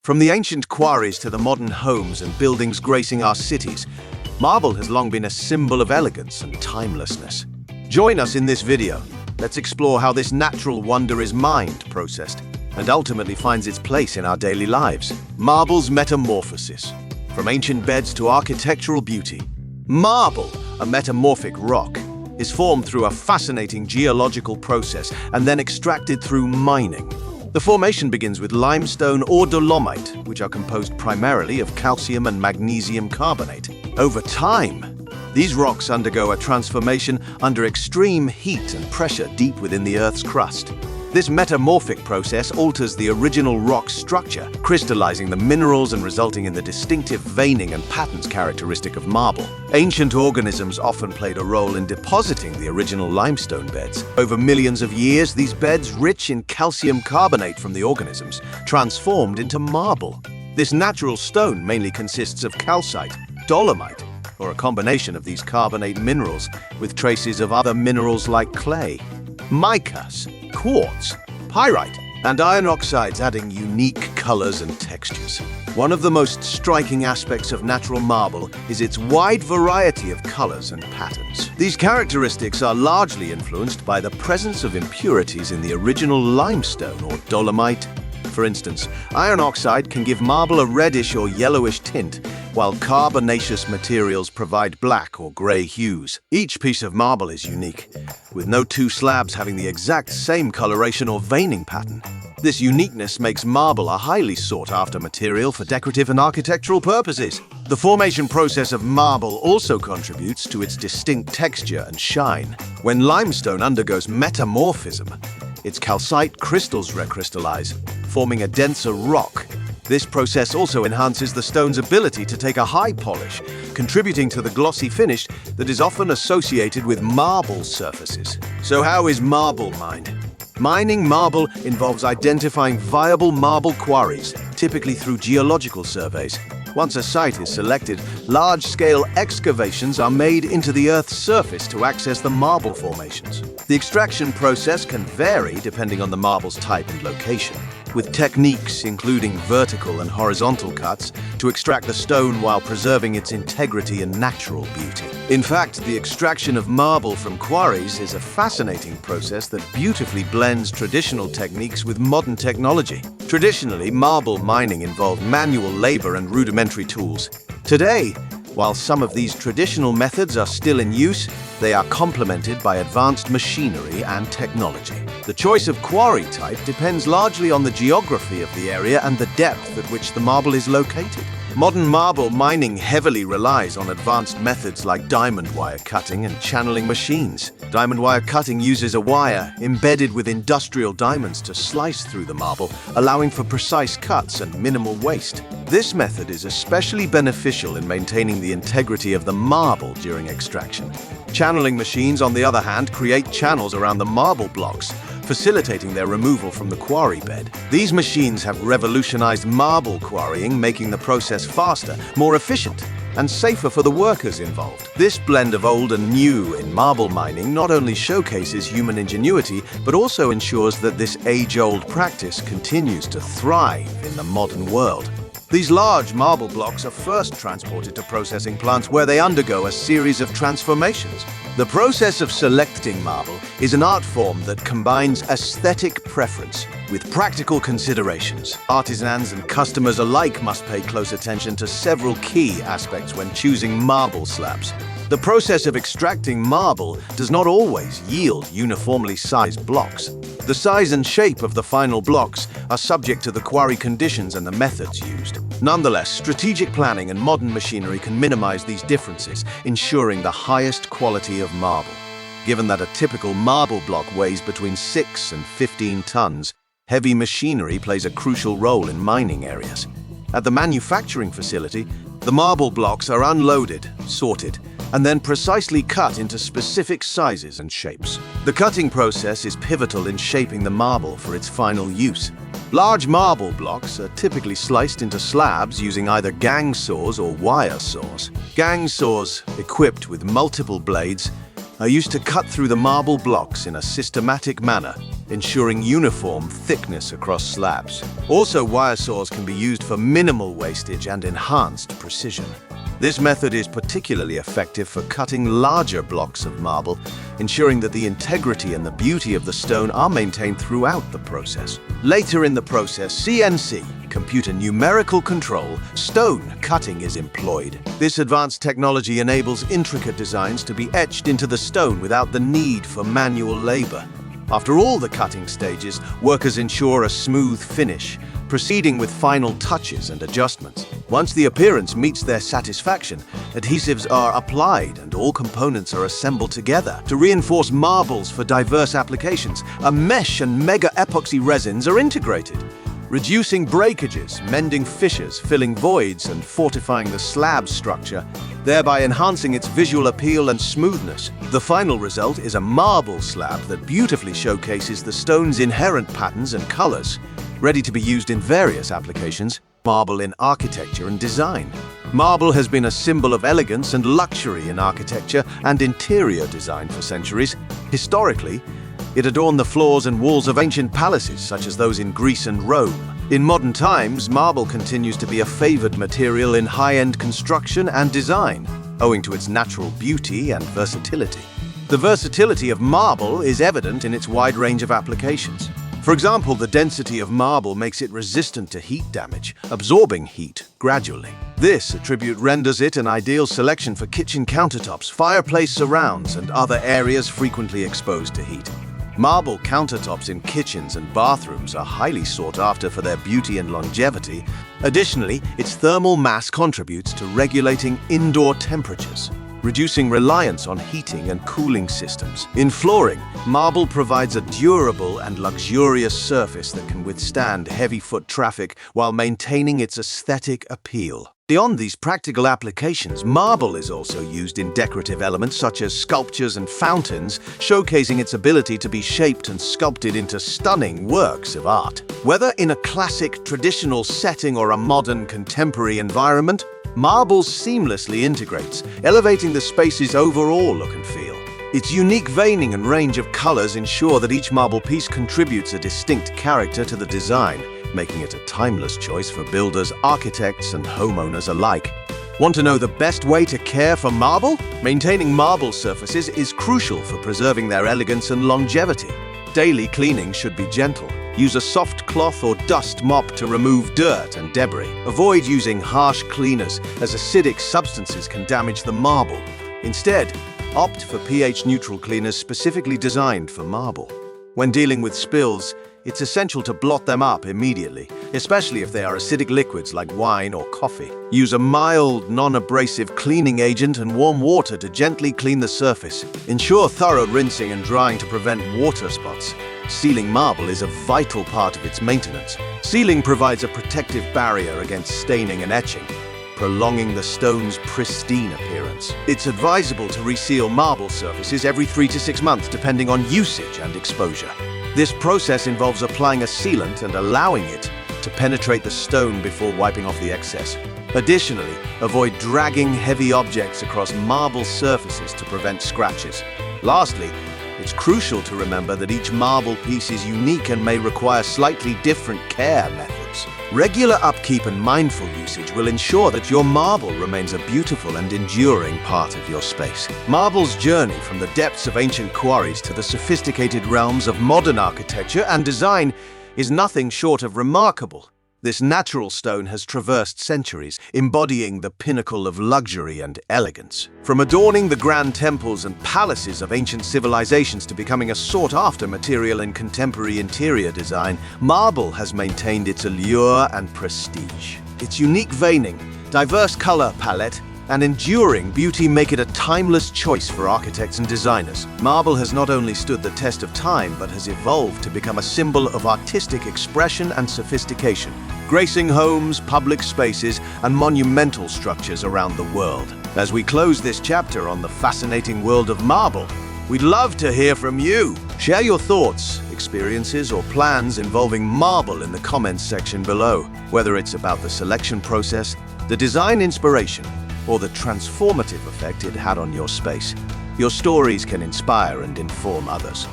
From the ancient quarries to the modern homes and buildings gracing our cities, marble has long been a symbol of elegance and timelessness. Join us in this video. Let's explore how this natural wonder is mined, processed, and ultimately finds its place in our daily lives. Marble's metamorphosis. From ancient beds to architectural beauty, marble, a metamorphic rock, is formed through a fascinating geological process and then extracted through mining. The formation begins with limestone or dolomite, which are composed primarily of calcium and magnesium carbonate. Over time, these rocks undergo a transformation under extreme heat and pressure deep within the Earth's crust. This metamorphic process alters the original rock structure, crystallizing the minerals and resulting in the distinctive veining and patterns characteristic of marble. Ancient organisms often played a role in depositing the original limestone beds. Over millions of years, these beds, rich in calcium carbonate from the organisms, transformed into marble. This natural stone mainly consists of calcite, dolomite, or a combination of these carbonate minerals with traces of other minerals like clay, micas, quartz, pyrite, and iron oxides, adding unique colors and textures. One of the most striking aspects of natural marble is its wide variety of colors and patterns. These characteristics are largely influenced by the presence of impurities in the original limestone or dolomite. For instance, iron oxide can give marble a reddish or yellowish tint, while carbonaceous materials provide black or gray hues. Each piece of marble is unique, with no two slabs having the exact same coloration or veining pattern. This uniqueness makes marble a highly sought-after material for decorative and architectural purposes. The formation process of marble also contributes to its distinct texture and shine. When limestone undergoes metamorphism, its calcite crystals recrystallize, forming a denser rock. This process also enhances the stone's ability to take a high polish, contributing to the glossy finish that is often associated with marble surfaces. So how is marble mined? Mining marble involves identifying viable marble quarries, typically through geological surveys. Once a site is selected, large-scale excavations are made into the Earth's surface to access the marble formations. The extraction process can vary depending on the marble's type and location, with techniques including vertical and horizontal cuts to extract the stone while preserving its integrity and natural beauty. In fact, the extraction of marble from quarries is a fascinating process that beautifully blends traditional techniques with modern technology. Traditionally, marble mining involved manual labor and rudimentary tools. Today, while some of these traditional methods are still in use, they are complemented by advanced machinery and technology. The choice of quarry type depends largely on the geography of the area and the depth at which the marble is located. Modern marble mining heavily relies on advanced methods like diamond wire cutting and channeling machines. Diamond wire cutting uses a wire embedded with industrial diamonds to slice through the marble, allowing for precise cuts and minimal waste. This method is especially beneficial in maintaining the integrity of the marble during extraction. Channeling machines, on the other hand, create channels around the marble blocks, facilitating their removal from the quarry bed. These machines have revolutionized marble quarrying, making the process faster, more efficient, and safer for the workers involved. This blend of old and new in marble mining not only showcases human ingenuity, but also ensures that this age-old practice continues to thrive in the modern world. These large marble blocks are first transported to processing plants where they undergo a series of transformations. The process of selecting marble is an art form that combines aesthetic preference with practical considerations. Artisans and customers alike must pay close attention to several key aspects when choosing marble slabs. The process of extracting marble does not always yield uniformly sized blocks. The size and shape of the final blocks are subject to the quarry conditions and the methods used. Nonetheless, strategic planning and modern machinery can minimize these differences, ensuring the highest quality of marble. Given that a typical marble block weighs between 6 and 15 tons, heavy machinery plays a crucial role in mining areas. At the manufacturing facility, the marble blocks are unloaded, sorted, and then precisely cut into specific sizes and shapes. The cutting process is pivotal in shaping the marble for its final use. Large marble blocks are typically sliced into slabs using either gang saws or wire saws. Gang saws, equipped with multiple blades, are used to cut through the marble blocks in a systematic manner, ensuring uniform thickness across slabs. Also, wire saws can be used for minimal wastage and enhanced precision. This method is particularly effective for cutting larger blocks of marble, ensuring that the integrity and the beauty of the stone are maintained throughout the process. Later in the process, CNC, computer numerical control, stone cutting is employed. This advanced technology enables intricate designs to be etched into the stone without the need for manual labor. After all the cutting stages, workers ensure a smooth finish, proceeding with final touches and adjustments. Once the appearance meets their satisfaction, adhesives are applied and all components are assembled together. To reinforce marbles for diverse applications, a mesh and mega epoxy resins are integrated, reducing breakages, mending fissures, filling voids, and fortifying the slab structure, thereby enhancing its visual appeal and smoothness. The final result is a marble slab that beautifully showcases the stone's inherent patterns and colors, ready to be used in various applications. Marble in architecture and design. Marble has been a symbol of elegance and luxury in architecture and interior design for centuries. Historically, it adorned the floors and walls of ancient palaces, such as those in Greece and Rome. In modern times, marble continues to be a favored material in high-end construction and design, owing to its natural beauty and versatility. The versatility of marble is evident in its wide range of applications. For example, the density of marble makes it resistant to heat damage, absorbing heat gradually. This attribute renders it an ideal selection for kitchen countertops, fireplace surrounds, and other areas frequently exposed to heat. Marble countertops in kitchens and bathrooms are highly sought after for their beauty and longevity. Additionally, its thermal mass contributes to regulating indoor temperatures, reducing reliance on heating and cooling systems. In flooring, marble provides a durable and luxurious surface that can withstand heavy foot traffic while maintaining its aesthetic appeal. Beyond these practical applications, marble is also used in decorative elements such as sculptures and fountains, showcasing its ability to be shaped and sculpted into stunning works of art. Whether in a classic, traditional setting or a modern, contemporary environment, marble seamlessly integrates, elevating the space's overall look and feel. Its unique veining and range of colors ensure that each marble piece contributes a distinct character to the design, making it a timeless choice for builders, architects, and homeowners alike. Want to know the best way to care for marble? Maintaining marble surfaces is crucial for preserving their elegance and longevity. Daily cleaning should be gentle. Use a soft cloth or dust mop to remove dirt and debris. Avoid using harsh cleaners, as acidic substances can damage the marble. Instead, opt for pH-neutral cleaners specifically designed for marble. When dealing with spills, it's essential to blot them up immediately, especially if they are acidic liquids like wine or coffee. Use a mild, non-abrasive cleaning agent and warm water to gently clean the surface. Ensure thorough rinsing and drying to prevent water spots. Sealing marble is a vital part of its maintenance. Sealing provides a protective barrier against staining and etching, prolonging the stone's pristine appearance. It's advisable to reseal marble surfaces every 3 to 6 months, depending on usage and exposure. This process involves applying a sealant and allowing it to penetrate the stone before wiping off the excess. Additionally, avoid dragging heavy objects across marble surfaces to prevent scratches. Lastly, it's crucial to remember that each marble piece is unique and may require slightly different care methods. Regular upkeep and mindful usage will ensure that your marble remains a beautiful and enduring part of your space. Marble's journey from the depths of ancient quarries to the sophisticated realms of modern architecture and design is nothing short of remarkable. This natural stone has traversed centuries, embodying the pinnacle of luxury and elegance. From adorning the grand temples and palaces of ancient civilizations to becoming a sought-after material in contemporary interior design, marble has maintained its allure and prestige. Its unique veining, diverse color palette, and enduring beauty make it a timeless choice for architects and designers. Marble has not only stood the test of time, but has evolved to become a symbol of artistic expression and sophistication, gracing homes, public spaces, and monumental structures around the world. As we close this chapter on the fascinating world of marble, we'd love to hear from you. Share your thoughts, experiences, or plans involving marble in the comments section below, whether it's about the selection process, the design inspiration, or the transformative effect it had on your space. Your stories can inspire and inform others.